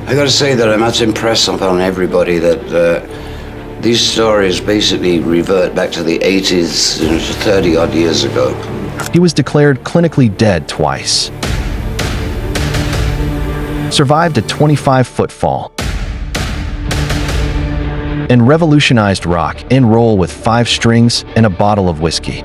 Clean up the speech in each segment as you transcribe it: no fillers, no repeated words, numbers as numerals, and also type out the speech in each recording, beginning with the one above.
I gotta say that I must impress upon everybody that these stories basically revert back to the 80s, 30-odd years ago. He was declared clinically dead twice. Survived a 25-foot fall. And revolutionized rock and roll with 5 strings and a bottle of whiskey.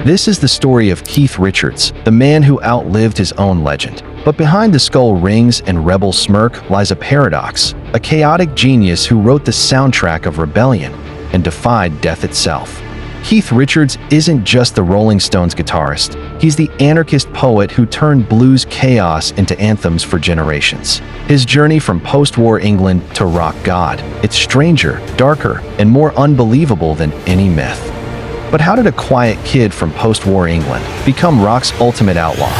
This is the story of Keith Richards, the man who outlived his own legend. But behind the skull rings and rebel smirk lies a paradox, a chaotic genius who wrote the soundtrack of rebellion and defied death itself. Keith Richards isn't just the Rolling Stones guitarist. He's the anarchist poet who turned blues chaos into anthems for generations. His journey from post-war England to rock god, it's stranger, darker, and more unbelievable than any myth. But how did a quiet kid from post-war England become rock's ultimate outlaw?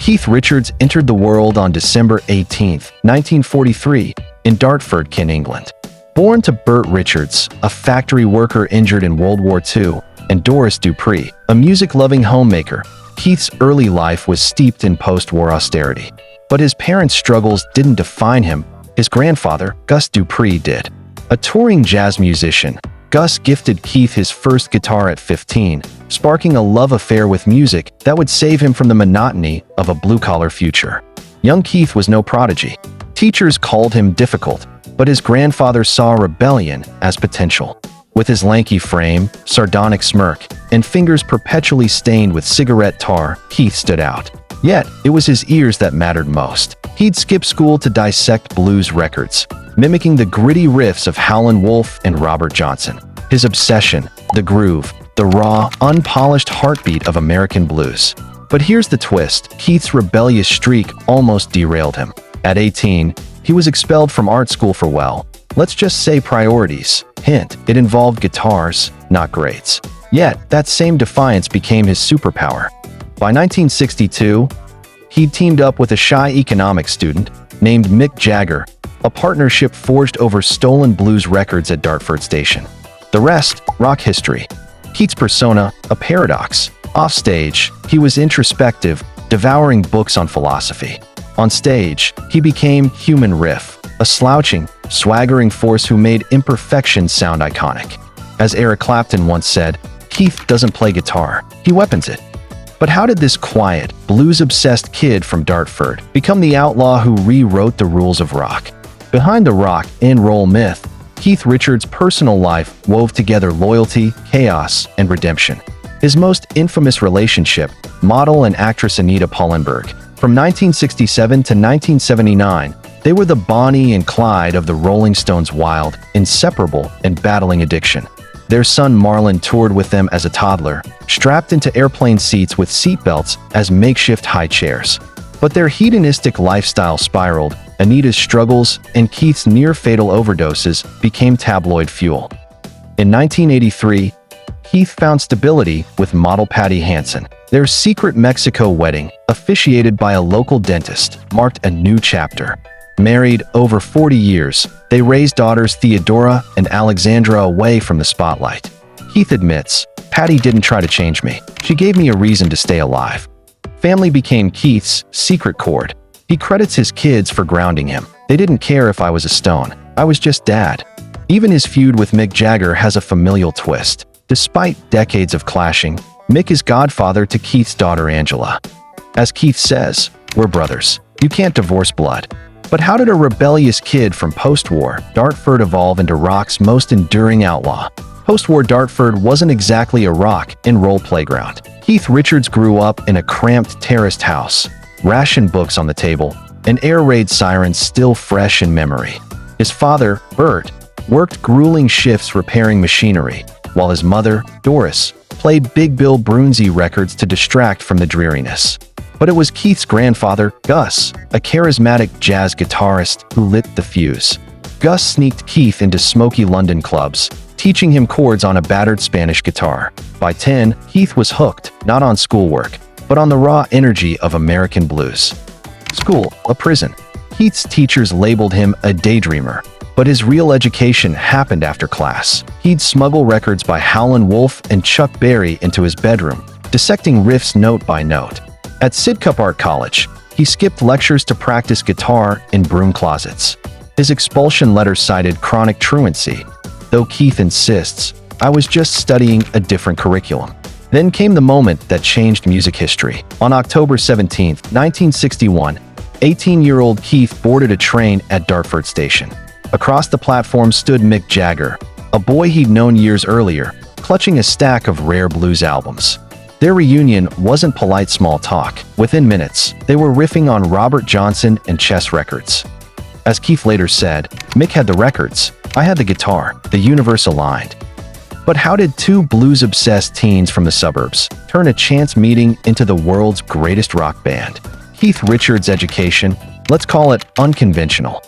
Keith Richards entered the world on December 18, 1943, in Dartford, Kent, England. Born to Bert Richards, a factory worker injured in World War II, and Doris Dupree, a music-loving homemaker, Keith's early life was steeped in post-war austerity. But his parents' struggles didn't define him. His grandfather, Gus Dupree, did. A touring jazz musician, Gus gifted Keith his first guitar at 15, sparking a love affair with music that would save him from the monotony of a blue-collar future. Young Keith was no prodigy. Teachers called him difficult, but his grandfather saw rebellion as potential. With his lanky frame, sardonic smirk, and fingers perpetually stained with cigarette tar, Keith stood out. Yet, it was his ears that mattered most. He'd skip school to dissect blues records, mimicking the gritty riffs of Howlin' Wolf and Robert Johnson. His obsession, the groove, the raw, unpolished heartbeat of American blues. But here's the twist. Keith's rebellious streak almost derailed him. At 18, he was expelled from art school for, well, let's just say priorities. Hint, it involved guitars, not grades. Yet, that same defiance became his superpower. By 1962, he'd teamed up with a shy economics student named Mick Jagger, a partnership forged over stolen blues records at Dartford Station. The rest, rock history. Keith's persona, a paradox. Offstage, he was introspective, devouring books on philosophy. On stage, he became human riff, a slouching, swaggering force who made imperfection sound iconic. As Eric Clapton once said, Keith doesn't play guitar, he weapons it. But how did this quiet, blues-obsessed kid from Dartford become the outlaw who rewrote the rules of rock? Behind the rock and roll myth, Keith Richards' personal life wove together loyalty, chaos, and redemption. His most infamous relationship, model and actress Anita Pallenberg. From 1967 to 1979, they were the Bonnie and Clyde of the Rolling Stones' wild, inseparable, and battling addiction. Their son Marlon toured with them as a toddler, strapped into airplane seats with seatbelts as makeshift high chairs. But their hedonistic lifestyle spiraled. Anita's struggles and Keith's near-fatal overdoses became tabloid fuel. In 1983, Keith found stability with model Patti Hansen. Their secret Mexico wedding, officiated by a local dentist, marked a new chapter. Married over 40 years, they raised daughters Theodora and Alexandra away from the spotlight. Keith admits, Patti didn't try to change me. She gave me a reason to stay alive. Family became Keith's secret chord. He credits his kids for grounding him. They didn't care if I was a stone. I was just dad. Even his feud with Mick Jagger has a familial twist. Despite decades of clashing, Mick is godfather to Keith's daughter Angela. As Keith says, we're brothers. You can't divorce blood. But how did a rebellious kid from post-war Dartford evolve into rock's most enduring outlaw? Post-war Dartford wasn't exactly a rock and roll playground. Keith Richards grew up in a cramped terraced house, ration books on the table, and air raid sirens still fresh in memory. His father, Bert, worked grueling shifts repairing machinery, while his mother, Doris, played Big Bill Broonzy records to distract from the dreariness. But it was Keith's grandfather, Gus, a charismatic jazz guitarist who lit the fuse. Gus sneaked Keith into smoky London clubs, teaching him chords on a battered Spanish guitar. By 10, Keith was hooked, not on schoolwork, but on the raw energy of American blues. School, a prison. Keith's teachers labeled him a daydreamer, but his real education happened after class. He'd smuggle records by Howlin' Wolf and Chuck Berry into his bedroom, dissecting riffs note by note. At Sidcup Art College, he skipped lectures to practice guitar in broom closets. His expulsion letter cited chronic truancy, though Keith insists, "I was just studying a different curriculum." Then came the moment that changed music history. On October 17, 1961, 18-year-old Keith boarded a train at Dartford Station. Across the platform stood Mick Jagger, a boy he'd known years earlier, clutching a stack of rare blues albums. Their reunion wasn't polite small talk. Within minutes, they were riffing on Robert Johnson and Chess records. As Keith later said, "Mick had the records, I had the guitar, the universe aligned." But how did two blues-obsessed teens from the suburbs turn a chance meeting into the world's greatest rock band? Keith Richards' education, let's call it unconventional.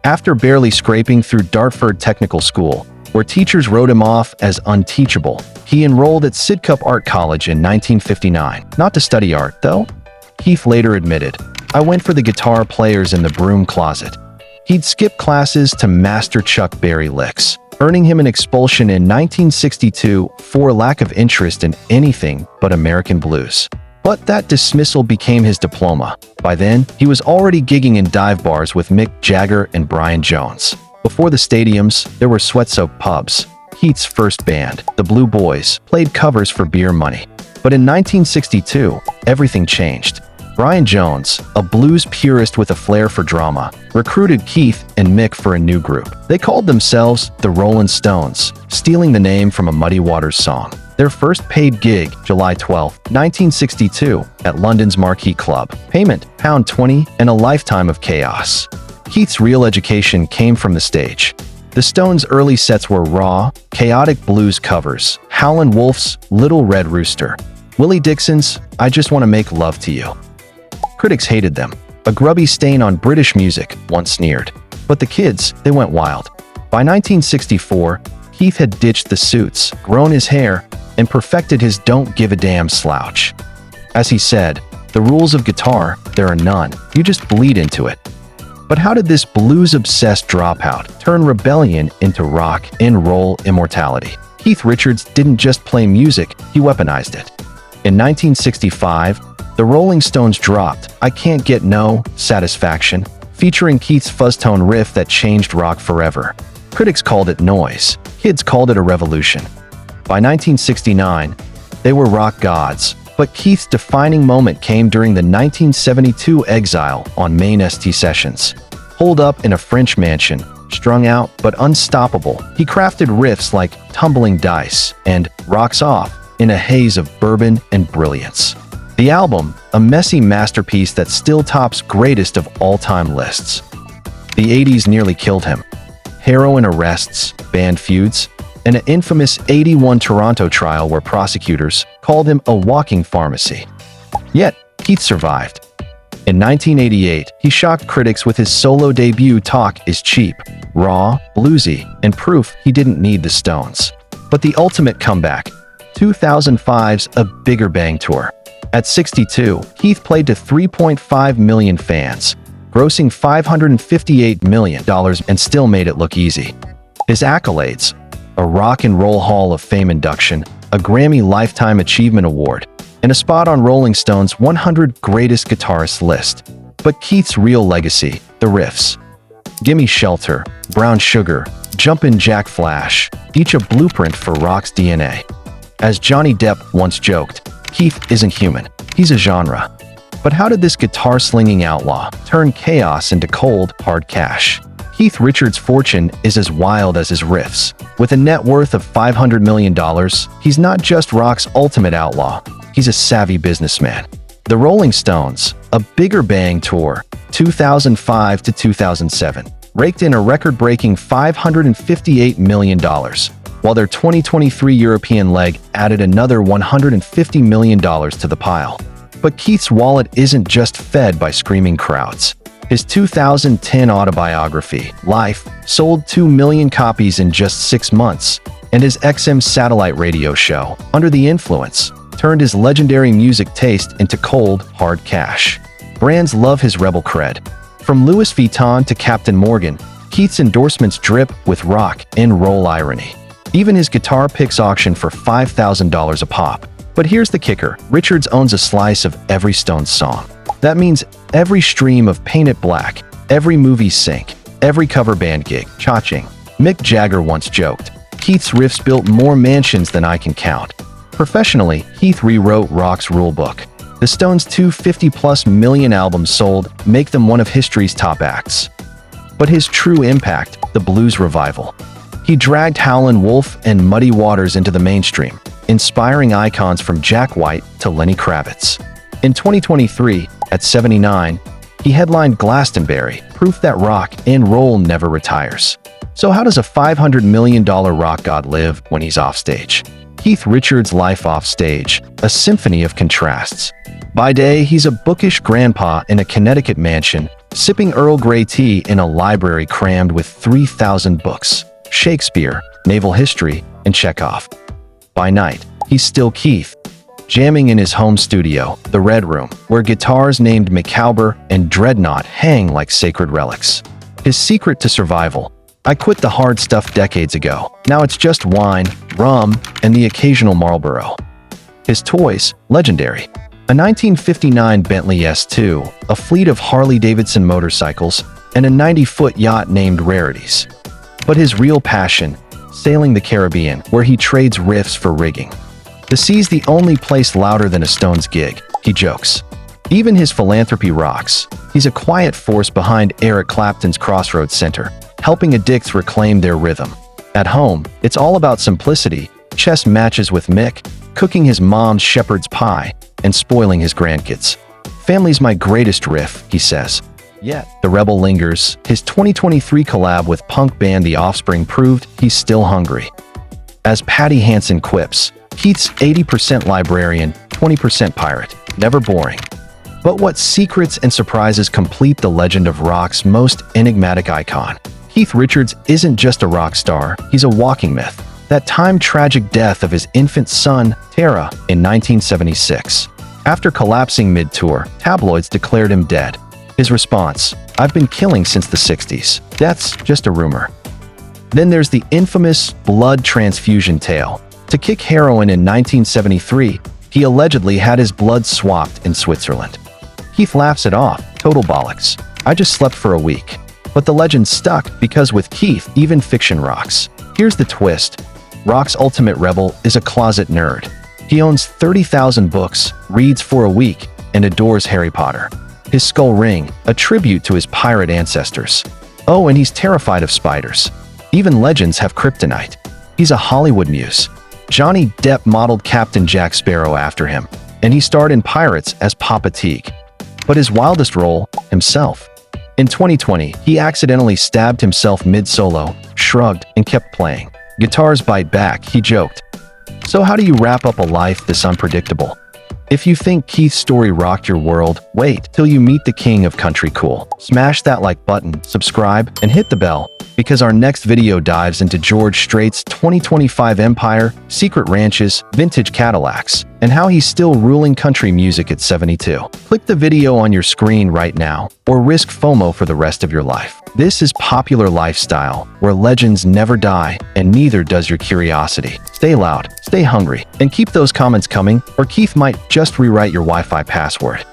After barely scraping through Dartford Technical School, where teachers wrote him off as unteachable, he enrolled at Sidcup Art College in 1959. Not to study art, though. Keith later admitted, "I went for the guitar players in the broom closet." He'd skip classes to master Chuck Berry licks, earning him an expulsion in 1962 for lack of interest in anything but American blues. But that dismissal became his diploma. By then, he was already gigging in dive bars with Mick Jagger and Brian Jones. Before the stadiums, there were sweat-soaked pubs. Keith's first band, the Blue Boys, played covers for beer money. But in 1962, everything changed. Brian Jones, a blues purist with a flair for drama, recruited Keith and Mick for a new group. They called themselves the Rolling Stones, stealing the name from a Muddy Waters song. Their first paid gig, July 12, 1962, at London's Marquee Club. Payment, £20, and a lifetime of chaos. Keith's real education came from the stage. The Stones' early sets were raw, chaotic blues covers, Howlin' Wolf's Little Red Rooster, Willie Dixon's I Just Want to Make Love to You. Critics hated them. A grubby stain on British music, one sneered. But the kids, they went wild. By 1964, Keith had ditched the suits, grown his hair, and perfected his don't give a damn slouch. As he said, "The rules of guitar, there are none. You just bleed into it." But how did this blues-obsessed dropout turn rebellion into rock and roll immortality? Keith Richards didn't just play music, he weaponized it. In 1965, the Rolling Stones dropped I Can't Get No Satisfaction, featuring Keith's fuzztone riff that changed rock forever. Critics called it noise. Kids called it a revolution. By 1969, they were rock gods, but Keith's defining moment came during the 1972 Exile on Main ST Sessions. Holed up in a French mansion, strung out but unstoppable, he crafted riffs like Tumbling Dice and Rocks Off in a haze of bourbon and brilliance. The album, a messy masterpiece that still tops greatest of all-time lists. The 80s nearly killed him. Heroin arrests, band feuds, and an infamous '81 Toronto trial where prosecutors called him a walking pharmacy. Yet, Keith survived. In 1988, he shocked critics with his solo debut Talk Is Cheap, raw, bluesy, and proof he didn't need the Stones. But the ultimate comeback, 2005's A Bigger Bang Tour. At 62, Keith played to 3.5 million fans, grossing $558 million and still made it look easy. His accolades, a Rock and Roll Hall of Fame induction, a Grammy Lifetime Achievement Award, and a spot on Rolling Stone's 100 Greatest Guitarists list. But Keith's real legacy, the riffs. Gimme Shelter, Brown Sugar, Jumpin' Jack Flash, each a blueprint for rock's DNA. As Johnny Depp once joked, Keith isn't human, he's a genre. But how did this guitar-slinging outlaw turn chaos into cold, hard cash? Keith Richards' fortune is as wild as his riffs. With a net worth of $500 million, he's not just rock's ultimate outlaw, he's a savvy businessman. The Rolling Stones, A Bigger Bang Tour, 2005 to 2007, raked in a record-breaking $558 million, while their 2023 European leg added another $150 million to the pile. But Keith's wallet isn't just fed by screaming crowds. His 2010 autobiography, Life, sold 2 million copies in just 6 months, and his XM satellite radio show, Under the Influence, turned his legendary music taste into cold, hard cash. Brands love his rebel cred. From Louis Vuitton to Captain Morgan, Keith's endorsements drip with rock and roll irony. Even his guitar picks auction for $5,000 a pop. But here's the kicker. Richards owns a slice of every Stones song. That means every stream of Paint It Black, every movie sync, every cover band gig, cha-ching. Mick Jagger once joked, "Keith's riffs built more mansions than I can count." Professionally, Keith rewrote rock's rulebook. The Stones' 250+ million albums sold make them one of history's top acts. But his true impact, the blues revival. He dragged Howlin' Wolf and Muddy Waters into the mainstream, inspiring icons from Jack White to Lenny Kravitz. In 2023, at 79, he headlined Glastonbury, proof that rock and roll never retires. So how does a $500 million rock god live when he's offstage? Keith Richards' life offstage, a symphony of contrasts. By day, he's a bookish grandpa in a Connecticut mansion, sipping Earl Grey tea in a library crammed with 3,000 books, Shakespeare, naval history, and Chekhov. By night, he's still Keith, jamming in his home studio, the Red Room, where guitars named McCalber and Dreadnought hang like sacred relics. His secret to survival: "I quit the hard stuff decades ago. Now it's just wine, rum, and the occasional Marlboro." His toys, legendary. A 1959 Bentley S2, a fleet of Harley-Davidson motorcycles, and a 90-foot yacht named Rarities. But his real passion, sailing the Caribbean, where he trades riffs for rigging. "The sea's the only place louder than a Stones gig," he jokes. Even his philanthropy rocks. He's a quiet force behind Eric Clapton's Crossroads Center, helping addicts reclaim their rhythm. At home, it's all about simplicity, chess matches with Mick, cooking his mom's shepherd's pie, and spoiling his grandkids. "Family's my greatest riff," he says. Yet, the rebel lingers. His 2023 collab with punk band The Offspring proved he's still hungry. As Patti Hansen quips, Keith's 80% librarian, 20% pirate, never boring. But what secrets and surprises complete the legend of rock's most enigmatic icon? Keith Richards isn't just a rock star, he's a walking myth. That time-tragic death of his infant son, Tara, in 1976. After collapsing mid-tour, tabloids declared him dead. His response: "I've been killing since the 60s. Death's just a rumor." Then there's the infamous blood transfusion tale. To kick heroin in 1973, he allegedly had his blood swapped in Switzerland. Keith laughs it off, total bollocks. "I just slept for a week." But the legend stuck because with Keith, even fiction rocks. Here's the twist. Rock's ultimate rebel is a closet nerd. He owns 30,000 books, reads for a week, and adores Harry Potter. His skull ring, a tribute to his pirate ancestors. Oh, and he's terrified of spiders. Even legends have kryptonite. He's a Hollywood muse. Johnny Depp modeled Captain Jack Sparrow after him, and he starred in Pirates as Papa Teague. But his wildest role, himself. In 2020, he accidentally stabbed himself mid-solo, shrugged, and kept playing. "Guitars bite back," he joked. So how do you wrap up a life this unpredictable? If you think Keith's story rocked your world, wait till you meet the king of country cool. Smash that like button, subscribe, and hit the bell, because our next video dives into George Strait's 2025 empire, secret ranches, vintage Cadillacs, and how he's still ruling country music at 72. Click the video on your screen right now, or risk FOMO for the rest of your life. This is Popular Lifestyle, where legends never die, and neither does your curiosity. Stay loud, stay hungry, and keep those comments coming, or Keith might just rewrite your Wi-Fi password.